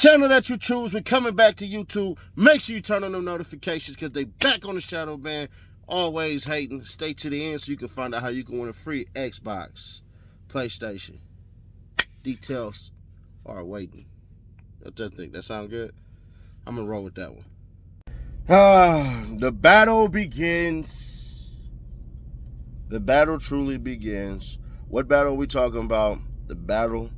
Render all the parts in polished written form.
channel that you choose. We're coming back to YouTube. Make sure you turn on the notifications because they back on the shadow ban. Always hating. Stay to the end so you can find out how you can win a free Xbox, PlayStation. Details are waiting. What do you think? That sound good? I'm gonna roll with that one. The battle begins. The battle truly begins. What battle are we talking about? The battle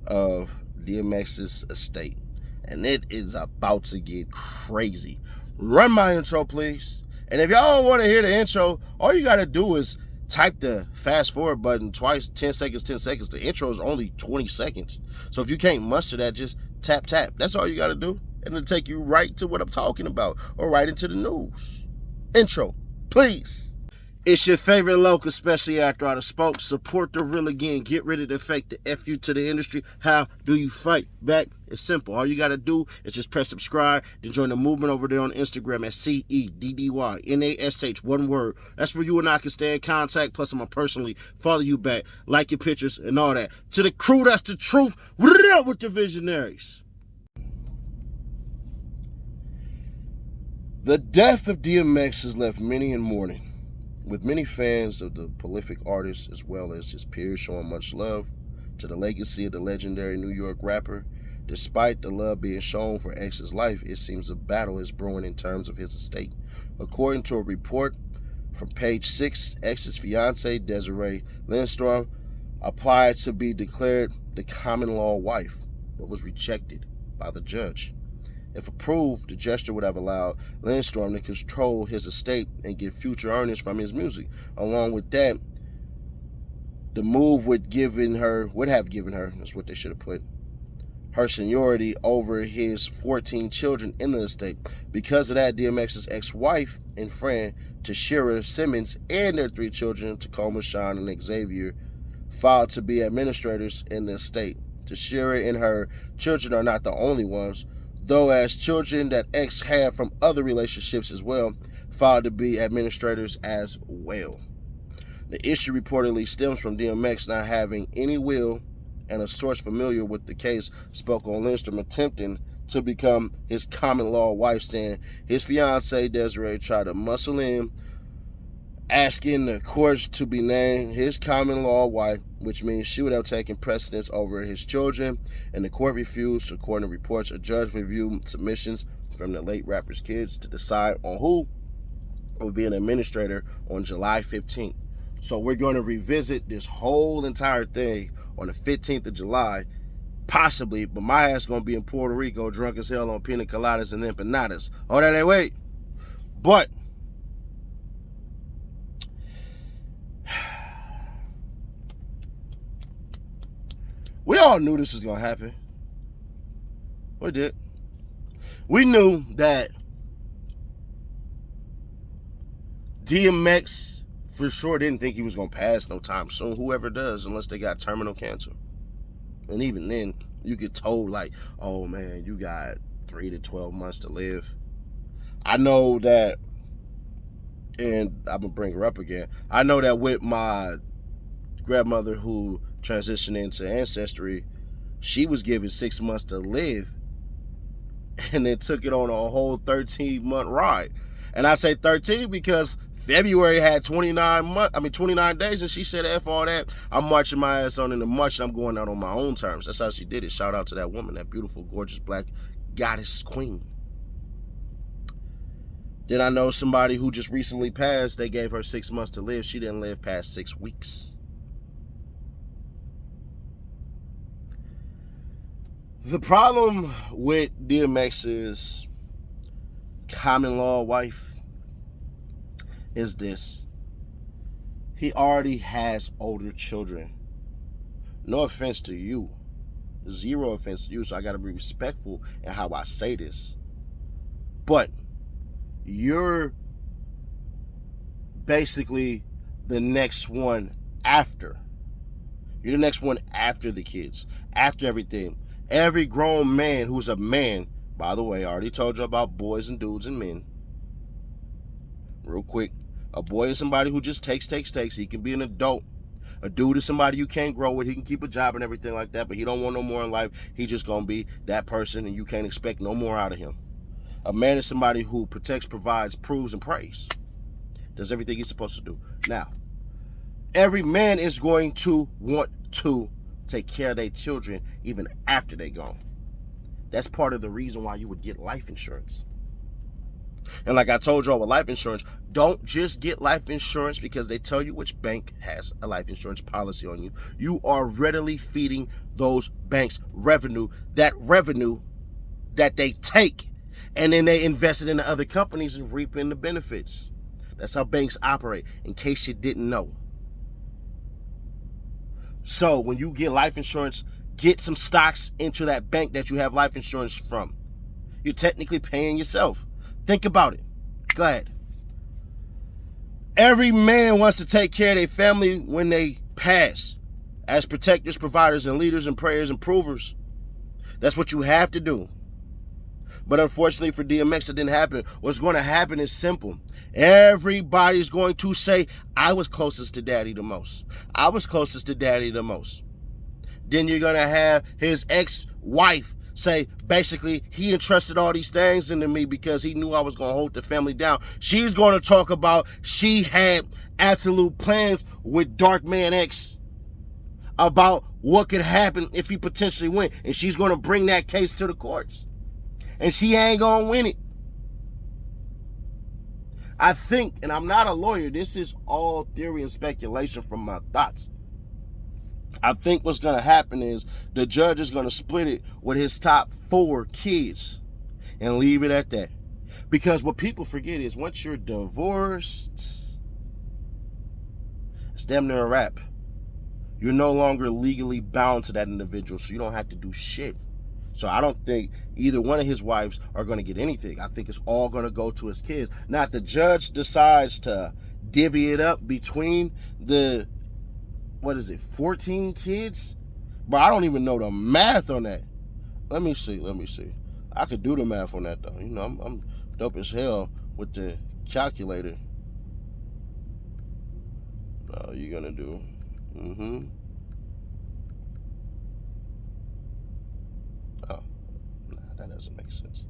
of DMX's estate. And it is about to get crazy. Run my intro, please. And if y'all don't want to hear the intro, all you got to do is type the fast forward button twice, 10 seconds, 10 seconds. The intro is only 20 seconds. So if you can't muster that, just tap, tap. That's all you got to do. And it'll take you right to what I'm talking about or right into the news. Intro, please. It's your favorite local, especially after I spoke. Support the real again. Get rid of the fake, the F you to the industry. How do you fight back? It's simple. All you got to do is just press subscribe. Then join the movement over there on Instagram at CEDDYNASH, one word. That's where you and I can stay in contact. Plus, I'm going to personally follow you back, like your pictures and all that. To the crew, that's the truth. With the visionaries. The death of DMX has left many in mourning, with many fans of the prolific artist as well as his peers showing much love to the legacy of the legendary New York rapper. Despite the love being shown for X's life, it seems a battle is brewing in terms of his estate. According to a report from Page 6, X's fiancée, Desiree Lindstrom, applied to be declared the common law wife, but was rejected by the judge. If approved, the gesture would have allowed Lindstrom to control his estate and get future earnings from his music. Along with that, the move would have given her, that's what they should have put, her seniority over his 14 children in the estate. Because of that, DMX's ex-wife and friend, Tashira Simmons, and their 3 children, Tacoma, Sean, and Xavier, filed to be administrators in the estate. Tashira and her children are not the only ones, though, as children that X had from other relationships as well, filed to be administrators as well. The issue reportedly stems from DMX not having any will, and a source familiar with the case spoke on Lindstrom attempting to become his common law wife, saying his fiancée Desiree tried to muscle in, asking the courts to be named his common law wife, which means she would have taken precedence over his children, and the court refused. According to reports, a judge reviewed submissions from the late rapper's kids to decide on who will be an administrator on July 15th. So we're going to revisit this whole entire thing on the 15th of July, possibly, but my ass going to be in Puerto Rico drunk as hell on pina coladas and empanadas. Hold on, wait. But we all knew this was going to happen. We did. We knew that DMX for sure didn't think he was going to pass no time soon. Whoever does, unless they got terminal cancer. And even then, you get told like, oh man, you got 3 to 12 months to live. I know that, and I'm going to bring her up again. I know that with my grandmother who transitioned into Ancestry, she was given 6 months to live and then took it on a whole 13-month ride. And I say 13 because February had 29 days, and she said, F all that, I'm marching my ass on into March, and I'm going out on my own terms. That's how she did it. Shout out to that woman, that beautiful, gorgeous black goddess queen. Then I know somebody who just recently passed, they gave her 6 months to live. She didn't live past 6 weeks. The problem with DMX's common law wife is this. He already has older children. No offense to you. 0 offense to you, so I got to be respectful in how I say this. But you're basically the next one after. You're the next one after the kids, after everything. Every grown man who's a man, by the way, I already told you about boys and dudes and men. Real quick, a boy is somebody who just takes. He can be an adult. A dude is somebody you can't grow with. He can keep a job and everything like that, but he don't want no more in life. He just gonna be that person, and you can't expect no more out of him. A man is somebody who protects, provides, proves, and prays. Does everything he's supposed to do. Now, every man is going to want to take care of their children even after they're gone. That's part of the reason why you would get life insurance. And like I told y'all with life insurance, don't just get life insurance because they tell you which bank has a life insurance policy on you. You are readily feeding those banks revenue that they take, and then they invest it in the other companies and reaping the benefits. That's how banks operate, in case you didn't know. So when you get life insurance, get some stocks into that bank that you have life insurance from. You're technically paying yourself. Think about it. Go ahead. Every man wants to take care of their family when they pass, as protectors, providers, and leaders, and prayers and provers. That's what you have to do. But unfortunately for DMX, it didn't happen. What's going to happen is simple. Everybody's going to say, I was closest to daddy the most. I was closest to daddy the most. Then you're going to have his ex-wife say, basically, he entrusted all these things into me because he knew I was going to hold the family down. She's going to talk about she had absolute plans with Dark Man X about what could happen if he potentially went. And she's going to bring that case to the courts. And she ain't going to win it. I think, and I'm not a lawyer, this is all theory and speculation from my thoughts. I think what's going to happen is the judge is going to split it with his top 4 kids and leave it at that. Because what people forget is once you're divorced, it's damn near a wrap. You're no longer legally bound to that individual, so you don't have to do shit. So I don't think either one of his wives are going to get anything. I think it's all going to go to his kids. Now, if the judge decides to divvy it up between the 14 kids? But I don't even know the math on that. Let me see. I could do the math on that, though. You know, I'm dope as hell with the calculator. No, you're going to do. Oh, nah, that doesn't make sense.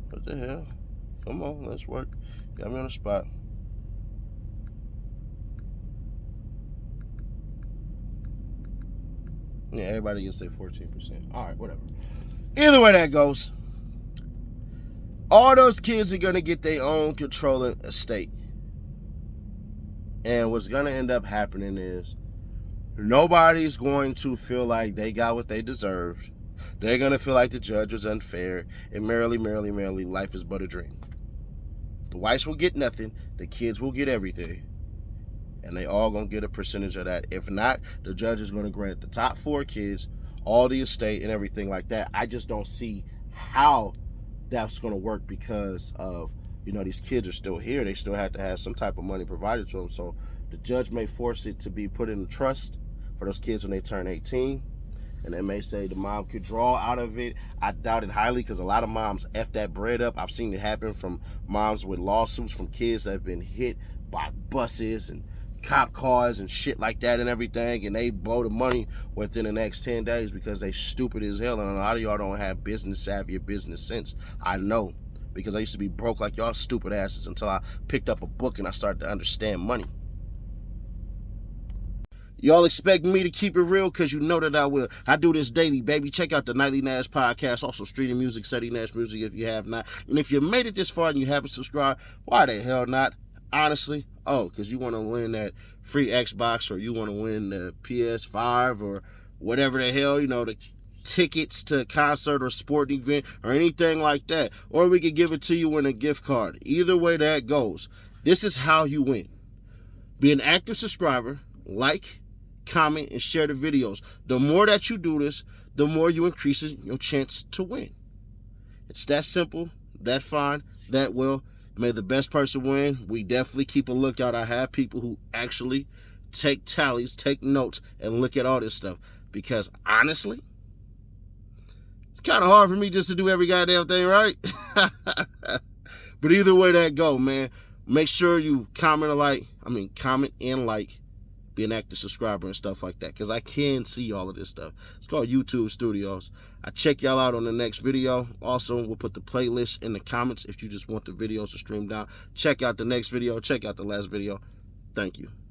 What the hell? Come on, let's work. Got me on the spot. Yeah, everybody gets their 14%. All right, whatever. Either way that goes, all those kids are going to get their own controlling estate. And what's going to end up happening is nobody's going to feel like they got what they deserved. They're going to feel like the judge was unfair. And merrily, life is but a dream. The whites will get nothing. The kids will get everything. And they all going to get a percentage of that. If not, the judge is going to grant the top 4 kids all the estate and everything like that. I just don't see how that's going to work because of, you know, these kids are still here. They still have to have some type of money provided to them. So the judge may force it to be put in a trust for those kids when they turn 18. And they may say the mom could draw out of it. I doubt it highly because a lot of moms F that bread up. I've seen it happen from moms with lawsuits from kids that have been hit by buses and cop cars and shit like that and everything. And they blow the money within the next 10 days because they stupid as hell. And a lot of y'all don't have business savvy or business sense. I know because I used to be broke like y'all stupid asses until I picked up a book and I started to understand money. Y'all expect me to keep it real because you know that I will. I do this daily, baby. Check out the Nightly Nash podcast, also Streeting Music, Steady Nash Music if you have not. And if you made it this far and you haven't subscribed, why the hell not? Honestly, because you want to win that free Xbox or you want to win the PS5 or whatever the hell, you know, the tickets to a concert or sporting event or anything like that. Or we could give it to you in a gift card. Either way that goes, this is how you win. Be an active subscriber, like, comment, and share the videos. The more that you do this, the more you increase your chance to win. It's that simple, that fine, that well. May the best person win. We definitely keep a lookout. I have people who actually take tallies, take notes, and look at all this stuff. Because honestly, it's kind of hard for me just to do every goddamn thing right. But either way that go, man, make sure you comment and like, be an active subscriber and stuff like that, because I can see all of this stuff. It's called YouTube Studios. I check y'all out on the next video. Also, we'll put the playlist in the comments if you just want the videos to stream down. Check out the next video. Check out the last video. Thank you.